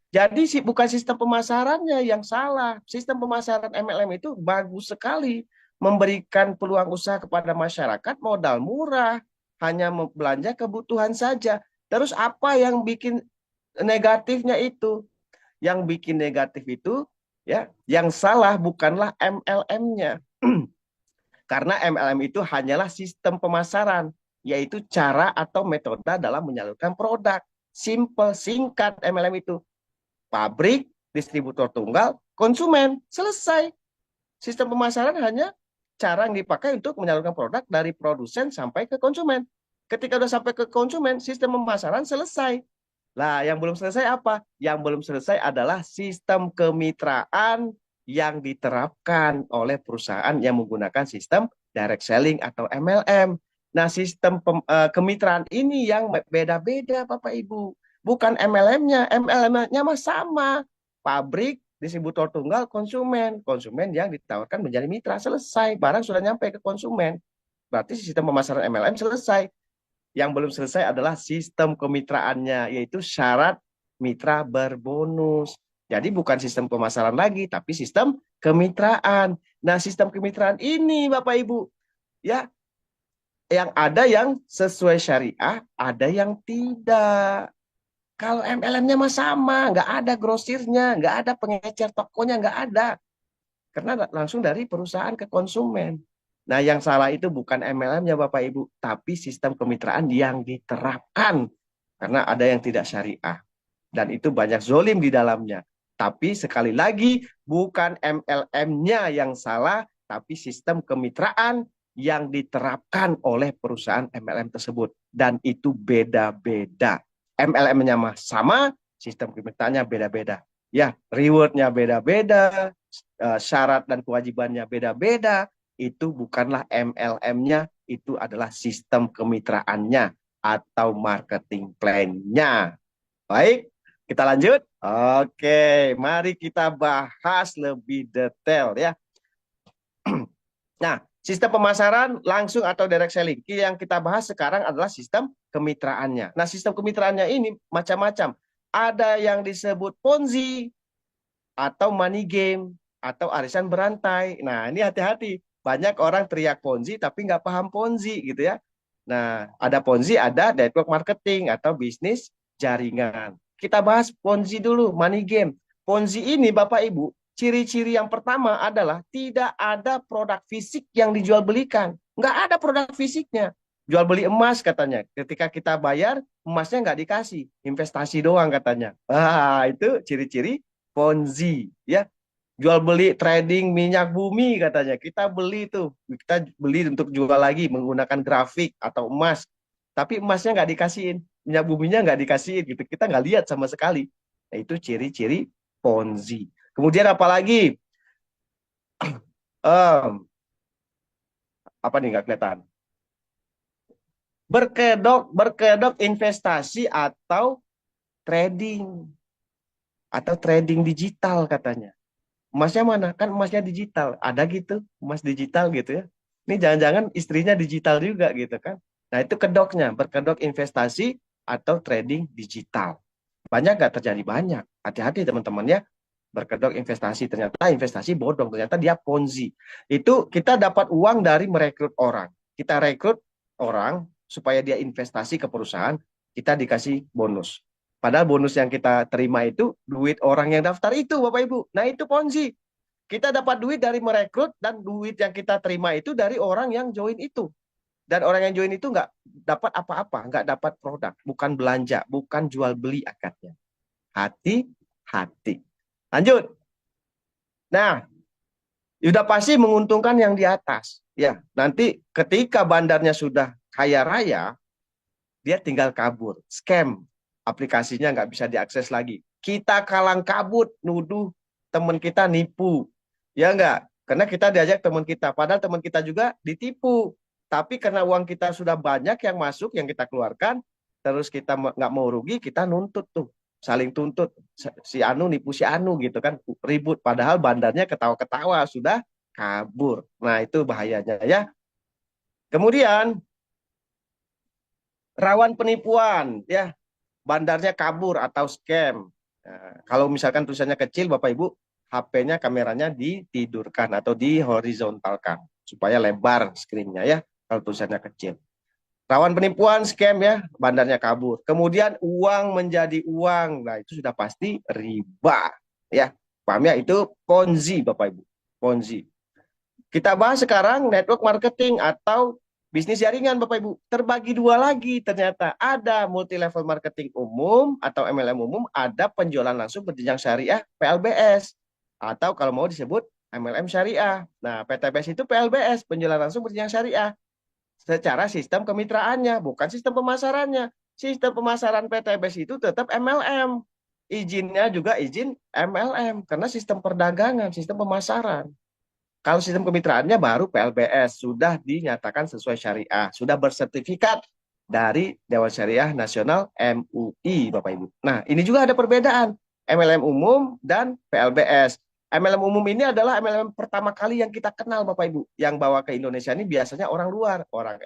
Jadi bukan sistem pemasarannya yang salah. Sistem pemasaran MLM itu bagus sekali. Memberikan peluang usaha kepada masyarakat modal murah. Hanya belanja kebutuhan saja. Terus apa yang bikin negatifnya itu? Yang bikin negatif itu, ya, yang salah bukanlah MLM-nya. Karena MLM itu hanyalah sistem pemasaran, yaitu cara atau metode dalam menyalurkan produk. Simple, singkat MLM itu pabrik, distributor tunggal, konsumen. Selesai. Sistem pemasaran hanya cara yang dipakai untuk menyalurkan produk dari produsen sampai ke konsumen. Ketika sudah sampai ke konsumen, sistem pemasaran selesai. Nah, yang belum selesai apa? Yang belum selesai adalah sistem kemitraan yang diterapkan oleh perusahaan yang menggunakan sistem direct selling atau MLM. Nah, sistem kemitraan ini yang beda-beda, Bapak Ibu. Bukan MLM-nya, MLM-nya mah sama. Pabrik, distributor tunggal, konsumen. Konsumen yang ditawarkan menjadi mitra. Selesai, barang sudah nyampe ke konsumen. Berarti sistem pemasaran MLM selesai. Yang belum selesai adalah sistem kemitraannya, yaitu syarat mitra berbonus. Jadi bukan sistem pemasaran lagi, tapi sistem kemitraan. Nah, sistem kemitraan ini, Bapak Ibu, ya, yang ada yang sesuai syariah, ada yang tidak. Kalau MLM-nya mah sama, nggak ada grosirnya, nggak ada pengecer tokonya, nggak ada. Karena langsung dari perusahaan ke konsumen. Nah, yang salah itu bukan MLM-nya Bapak Ibu, tapi sistem kemitraan yang diterapkan. Karena ada yang tidak syariah. Dan itu banyak zolim di dalamnya. Tapi sekali lagi, bukan MLM-nya yang salah, tapi sistem kemitraan yang diterapkan oleh perusahaan MLM tersebut. Dan itu beda-beda. MLM-nya sama, sistem kemitraannya beda-beda. Ya, reward-nya beda-beda, syarat dan kewajibannya beda-beda. Itu bukanlah MLM-nya, itu adalah sistem kemitraannya atau marketing plan-nya. Baik, kita lanjut. Oke, mari kita bahas lebih detail ya. Nah, sistem pemasaran langsung atau direct selling. Yang kita bahas sekarang adalah sistem kemitraannya. Nah, sistem kemitraannya ini macam-macam. Ada yang disebut Ponzi atau money game atau arisan berantai. Nah, ini hati-hati. Banyak orang teriak Ponzi tapi nggak paham Ponzi gitu ya. Nah, ada Ponzi, ada network marketing atau bisnis jaringan. Kita bahas Ponzi dulu, money game. Ponzi ini Bapak Ibu, ciri-ciri yang pertama adalah tidak ada produk fisik yang dijual belikan. Nggak ada produk fisiknya. Jual beli emas katanya. Ketika kita bayar, emasnya nggak dikasih. Investasi doang katanya. Ah, itu ciri-ciri Ponzi. Ya, jual beli trading minyak bumi katanya. Kita beli tuh, kita beli untuk jual lagi menggunakan grafik atau emas. Tapi emasnya nggak dikasihin, minyak buminya nggak dikasihin gitu. Kita nggak lihat sama sekali. Nah, itu ciri-ciri Ponzi. Kemudian apalagi um, apa nih nggak kelihatan? Berkedok investasi trading atau trading digital katanya. Emasnya mana? Kan emasnya digital. Ada gitu, emas digital gitu ya. Ini jangan-jangan istrinya digital juga gitu kan. Nah, itu kedoknya, berkedok investasi atau trading digital. Banyak nggak terjadi? Banyak. Hati-hati teman-teman ya. Berkedok investasi, ternyata investasi bodong, ternyata dia Ponzi. Itu kita dapat uang dari merekrut orang. Kita rekrut orang supaya dia investasi ke perusahaan, kita dikasih bonus. Padahal bonus yang kita terima itu duit orang yang daftar itu, Bapak Ibu. Nah, itu Ponzi. Kita dapat duit dari merekrut dan duit yang kita terima itu dari orang yang join itu. Dan orang yang join itu nggak dapat apa-apa, nggak dapat produk, bukan belanja, bukan jual beli akadnya. Hati-hati. Lanjut. Nah, sudah pasti menguntungkan yang di atas. Ya, nanti ketika bandarnya sudah kaya raya, dia tinggal kabur. Scam. Aplikasinya nggak bisa diakses lagi. Kita kalang kabut nuduh teman kita nipu. Ya nggak? Karena kita diajak teman kita. Padahal teman kita juga ditipu. Tapi karena uang kita sudah banyak yang masuk, yang kita keluarkan, terus kita nggak mau rugi, kita nuntut tuh. Saling tuntut. Si Anu nipu si Anu gitu kan. Ribut. Padahal bandarnya ketawa-ketawa. Sudah kabur. Nah, itu bahayanya ya. Kemudian rawan penipuan ya, bandarnya kabur atau scam. Nah, kalau misalkan tulisannya kecil, Bapak Ibu, HP-nya kameranya ditidurkan atau dihorizontalkan supaya lebar screen-nya ya, kalau tulisannya kecil. Rawan penipuan, scam ya, bandarnya kabur. Kemudian uang menjadi uang. Nah, itu sudah pasti riba ya. Paham ya? Itu Ponzi, Bapak Ibu. Ponzi. Kita bahas sekarang network marketing atau bisnis jaringan, Bapak Ibu. Terbagi dua lagi ternyata. Ada multi level marketing umum atau MLM umum, ada penjualan langsung berjenjang syariah PLBS. Atau kalau mau disebut MLM syariah. Nah, PTBS itu PLBS, penjualan langsung berjenjang syariah. Secara sistem kemitraannya, bukan sistem pemasarannya. Sistem pemasaran PTBS itu tetap MLM. Izinnya juga izin MLM, karena sistem perdagangan, sistem pemasaran. Kalau sistem kemitraannya baru PLBS sudah dinyatakan sesuai syariah, sudah bersertifikat dari Dewan Syariah Nasional MUI, Bapak Ibu. Nah, ini juga ada perbedaan MLM umum dan PLBS. MLM umum ini adalah MLM pertama kali yang kita kenal, Bapak Ibu. Yang bawa ke Indonesia ini biasanya orang luar, orang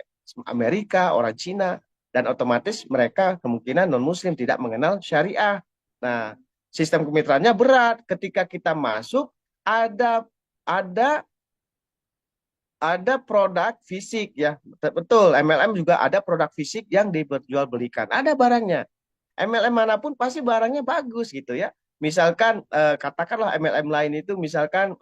Amerika, orang Cina, dan otomatis mereka kemungkinan non-Muslim tidak mengenal syariah. Nah, sistem kemitraannya berat. Ketika kita masuk, ada ada ada produk fisik ya. Betul, MLM juga ada produk fisik yang diperjualbelikan. Ada barangnya. MLM manapun pasti barangnya bagus gitu ya. Misalkan katakanlah MLM lain itu misalkan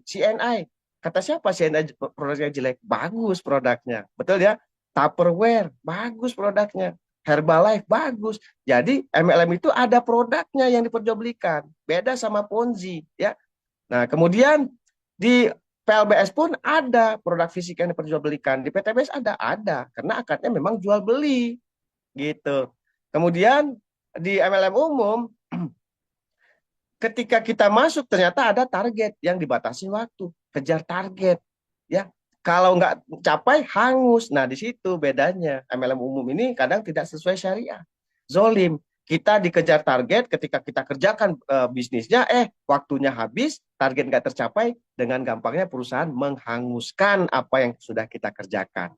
CNI. Kata siapa CNI produknya jelek? Bagus produknya. Betul ya? Tupperware, bagus produknya. Herbalife, bagus. Jadi MLM itu ada produknya yang diperjualbelikan. Beda sama Ponzi ya. Nah, kemudian di PLBS pun ada produk fisik yang diperjualbelikan. Di PTBS ada. Karena akadnya memang jual beli gitu. Kemudian di MLM umum, ketika kita masuk ternyata ada target yang dibatasi waktu, kejar target, ya. Kalau nggak capai hangus. Nah di situ bedanya. MLM umum ini kadang tidak sesuai syariah, zolim. Kita dikejar target, ketika kita kerjakan bisnisnya, waktunya habis, target nggak tercapai, dengan gampangnya perusahaan menghanguskan apa yang sudah kita kerjakan.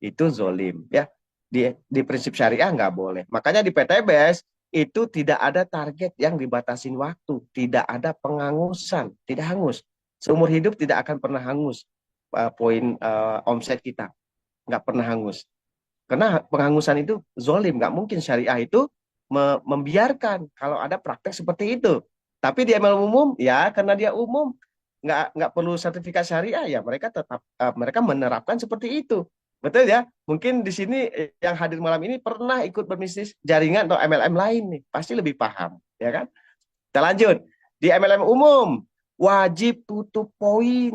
Itu zolim, ya. Di prinsip syariah nggak boleh. Makanya di PTBS itu tidak ada target yang dibatasin waktu, tidak ada penghangusan, tidak hangus. Seumur hidup tidak akan pernah hangus poin omset kita, nggak pernah hangus. Karena penghangusan itu zolim, nggak mungkin syariah itu membiarkan kalau ada praktek seperti itu. Tapi di ML umum, ya karena dia umum, nggak perlu sertifikat syariah, ya mereka tetap mereka menerapkan seperti itu. Betul ya? Mungkin di sini yang hadir malam ini pernah ikut berbisnis jaringan atau MLM lain nih, pasti lebih paham, ya kan? Kita lanjut. Di MLM umum, wajib tutup poin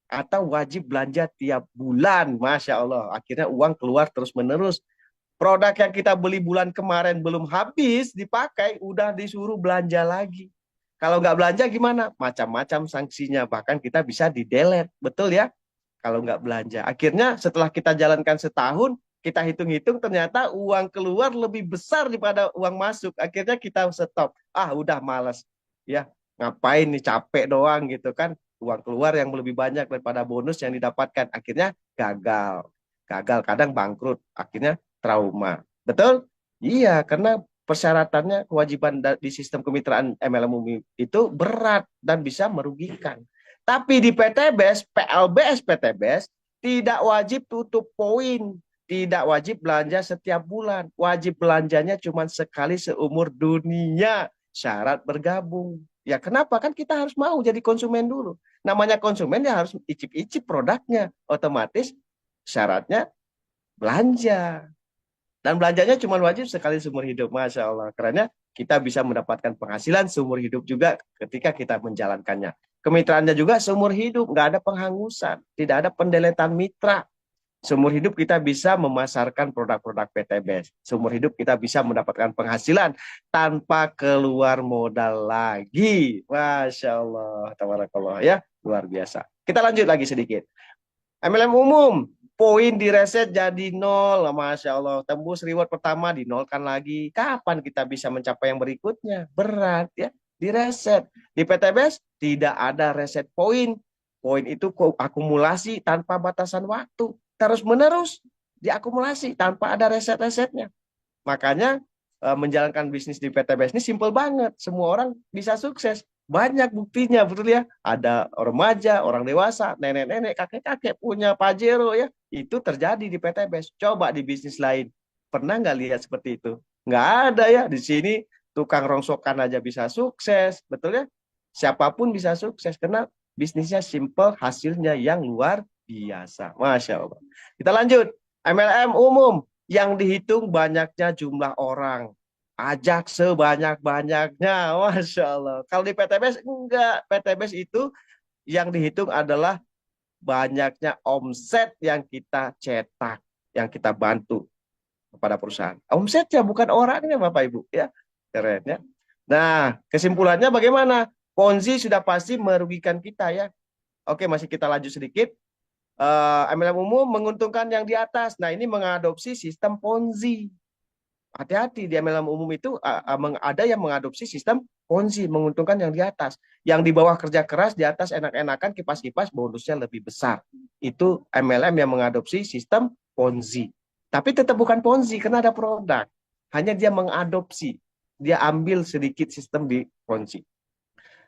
atau wajib belanja tiap bulan. Masya Allah, akhirnya uang keluar terus-menerus. Produk yang kita beli bulan kemarin belum habis dipakai, udah disuruh belanja lagi. Kalau nggak belanja gimana? Macam-macam sanksinya, bahkan kita bisa di-delete. Betul ya? Kalau nggak belanja. Akhirnya setelah kita jalankan setahun, kita hitung-hitung ternyata uang keluar lebih besar daripada uang masuk. Akhirnya kita stop. Ah, udah malas. Ya, ngapain nih, capek doang gitu kan. Uang keluar yang lebih banyak daripada bonus yang didapatkan. Akhirnya gagal. Gagal, kadang bangkrut. Akhirnya trauma. Betul? Iya, karena persyaratannya kewajiban di sistem kemitraan MLM itu berat dan bisa merugikan. Tapi di PTBS, PLBS, PTBS tidak wajib tutup poin, tidak wajib belanja setiap bulan. Wajib belanjanya cuma sekali seumur dunia. Syarat bergabung. Ya kenapa? Kan kita harus mau jadi konsumen dulu. Namanya konsumen ya harus icip-icip produknya. Otomatis syaratnya belanja. Dan belanjanya cuma wajib sekali seumur hidup. Masya Allah. Karena kita bisa mendapatkan penghasilan seumur hidup juga ketika kita menjalankannya. Kemitraannya juga seumur hidup. Nggak ada penghangusan. Tidak ada pendeletan mitra. Seumur hidup kita bisa memasarkan produk-produk PTBS. Seumur hidup kita bisa mendapatkan penghasilan tanpa keluar modal lagi. Masya Allah. Tabarakallah ya. Luar biasa. Kita lanjut lagi sedikit. MLM umum, poin direset jadi nol. Masya Allah, tembus reward pertama dinolkan lagi. Kapan kita bisa mencapai yang berikutnya? Berat ya, direset. Di PTBS tidak ada reset poin. Poin itu akumulasi tanpa batasan waktu. Terus menerus diakumulasi tanpa ada reset-resetnya. Makanya menjalankan bisnis di PTBS ini simple banget. Semua orang bisa sukses. Banyak buktinya, betul ya. Ada remaja, orang dewasa, nenek-nenek, kakek-kakek punya Pajero ya. Itu terjadi di PTBS. Coba di bisnis lain. Pernah nggak lihat seperti itu? Nggak ada ya. Di sini tukang rongsokan aja bisa sukses, betul ya? Siapapun bisa sukses karena bisnisnya simple, hasilnya yang luar biasa. Masya Allah. Kita lanjut. MLM umum yang dihitung banyaknya jumlah orang. Ajak sebanyak-banyaknya. Masya Allah. Kalau di PTBS, enggak. PTBS itu yang dihitung adalah banyaknya omset yang kita cetak, yang kita bantu kepada perusahaan. Omsetnya bukan orangnya, Bapak Ibu. Ya, keren ya. Nah, kesimpulannya bagaimana? Ponzi sudah pasti merugikan kita ya. Oke, masih kita lanjut sedikit. MLM umum menguntungkan yang di atas. Nah, ini mengadopsi sistem Ponzi. Hati-hati, di MLM umum itu ada yang mengadopsi sistem Ponzi, menguntungkan yang di atas. Yang di bawah kerja keras, di atas enak-enakan, kipas-kipas, bonusnya lebih besar. Itu MLM yang mengadopsi sistem Ponzi. Tapi tetap bukan Ponzi, karena ada produk. Hanya dia mengadopsi. Dia ambil sedikit sistem di Ponzi.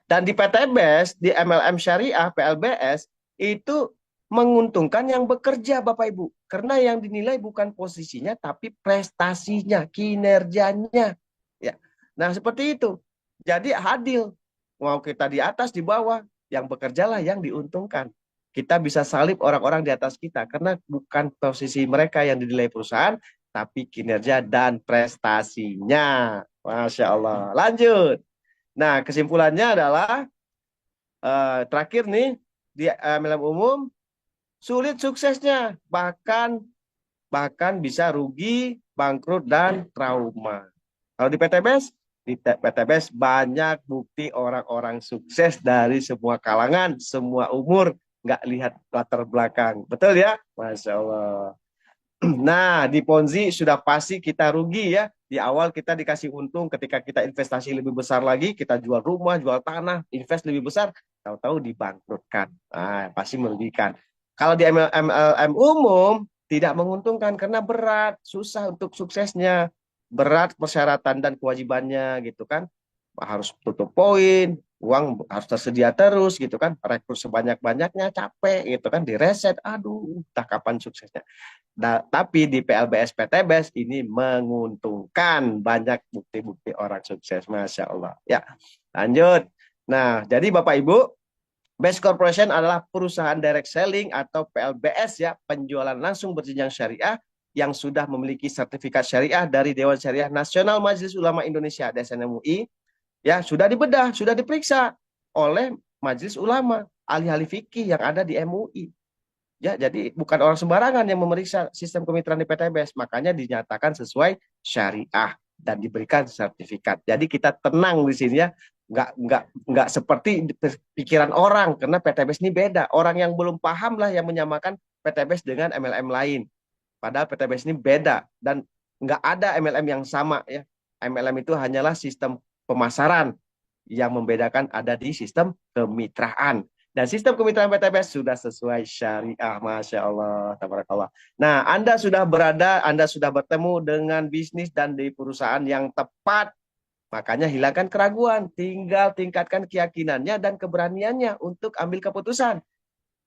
Dan di PTBS, di MLM Syariah, PLBS, itu menguntungkan yang bekerja, Bapak Ibu. Karena yang dinilai bukan posisinya, tapi prestasinya, kinerjanya. Ya. Nah, seperti itu. Jadi adil. Mau kita di atas, di bawah, yang bekerjalah yang diuntungkan. Kita bisa salib orang-orang di atas kita, karena bukan posisi mereka yang dinilai perusahaan, tapi kinerja dan prestasinya. Masya Allah. Lanjut. Nah, kesimpulannya adalah terakhir nih di MLM umum sulit suksesnya, bahkan bahkan bisa rugi, bangkrut dan trauma. Kalau di PTBS, di PTBS banyak bukti orang-orang sukses dari semua kalangan, semua umur, nggak lihat latar belakang. Betul ya? Masya Allah. Nah, di Ponzi sudah pasti kita rugi ya. Di awal kita dikasih untung, ketika kita investasi lebih besar lagi, kita jual rumah, jual tanah, invest lebih besar, tahu-tahu dibangkrutkan. Nah, pasti merugikan. Kalau di MLM umum, tidak menguntungkan karena berat, susah untuk suksesnya. Berat persyaratan dan kewajibannya gitu kan. Harus tutup poin, uang harus tersedia terus gitu kan. Rekrut sebanyak-banyaknya, capek gitu kan, direset. Aduh, entah kapan suksesnya. Nah, tapi di PLBS PTBS ini menguntungkan, banyak bukti-bukti orang sukses, Masya Allah. Ya, lanjut. Nah, jadi Bapak Ibu, Best Corporation adalah perusahaan direct selling atau PLBS ya, penjualan langsung berjenjang syariah yang sudah memiliki sertifikat syariah dari Dewan Syariah Nasional Majelis Ulama Indonesia (DSN MUI). Ya, sudah dibedah, sudah diperiksa oleh Majelis Ulama, ahli-ahli fikih yang ada di MUI. Ya, jadi bukan orang sembarangan yang memeriksa sistem kemitraan di PTBS, makanya dinyatakan sesuai syariah dan diberikan sertifikat. Jadi kita tenang di sini ya, nggak seperti pikiran orang, karena PTBS ini beda. Orang yang belum paham lah yang menyamakan PTBS dengan MLM lain. Padahal PTBS ini beda dan nggak ada MLM yang sama ya. MLM itu hanyalah sistem pemasaran, yang membedakan ada di sistem kemitraan. Dan sistem kemitraan PTBS sudah sesuai syariah, Masya Allah, tabarakallah. Nah, Anda sudah bertemu dengan bisnis dan di perusahaan yang tepat. Makanya hilangkan keraguan, tinggal tingkatkan keyakinannya dan keberaniannya untuk ambil keputusan,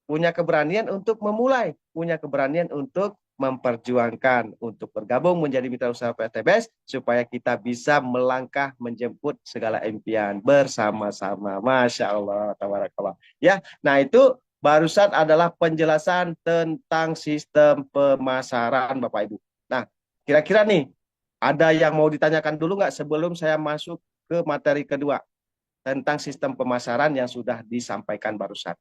punya keberanian untuk memulai, punya keberanian untuk memperjuangkan, untuk bergabung menjadi mitra usaha PTBS supaya kita bisa melangkah menjemput segala impian bersama-sama. Masya Allah, tabarakallah. Ya, nah itu barusan adalah penjelasan tentang sistem pemasaran, Bapak Ibu. Nah, kira-kira nih, ada yang mau ditanyakan dulu nggak sebelum saya masuk ke materi kedua tentang sistem pemasaran yang sudah disampaikan barusan?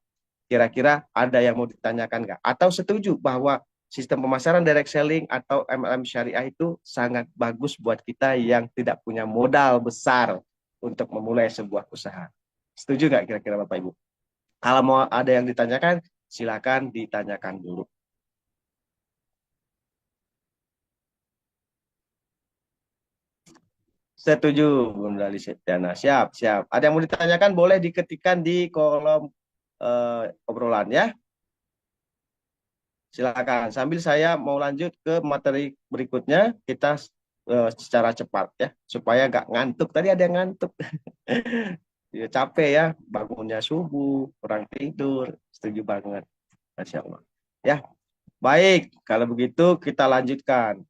Kira-kira ada yang mau ditanyakan nggak? Atau setuju bahwa sistem pemasaran direct selling atau MLM syariah itu sangat bagus buat kita yang tidak punya modal besar untuk memulai sebuah usaha? Setuju nggak kira-kira Bapak Ibu? Kalau mau ada yang ditanyakan, silakan ditanyakan dulu. Setuju, Bunda Lisetiana. Siap, siap. Ada yang mau ditanyakan, boleh diketikkan di kolom obrolan ya. Silakan. Sambil saya mau lanjut ke materi berikutnya, kita secara cepat ya, supaya nggak ngantuk. Tadi ada yang ngantuk. Ya, capek ya, bangunnya subuh, kurang tidur. Setuju banget. Masya Allah. Ya, baik. Kalau begitu kita lanjutkan.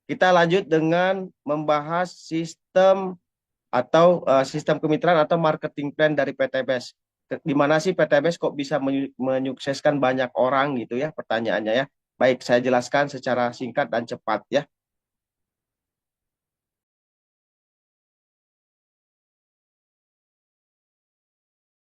Kita lanjut dengan membahas sistem atau sistem kemitraan atau marketing plan dari PTBS. Di mana sih PTBS kok bisa menyukseskan banyak orang gitu ya, pertanyaannya ya. Baik, saya jelaskan secara singkat dan cepat ya.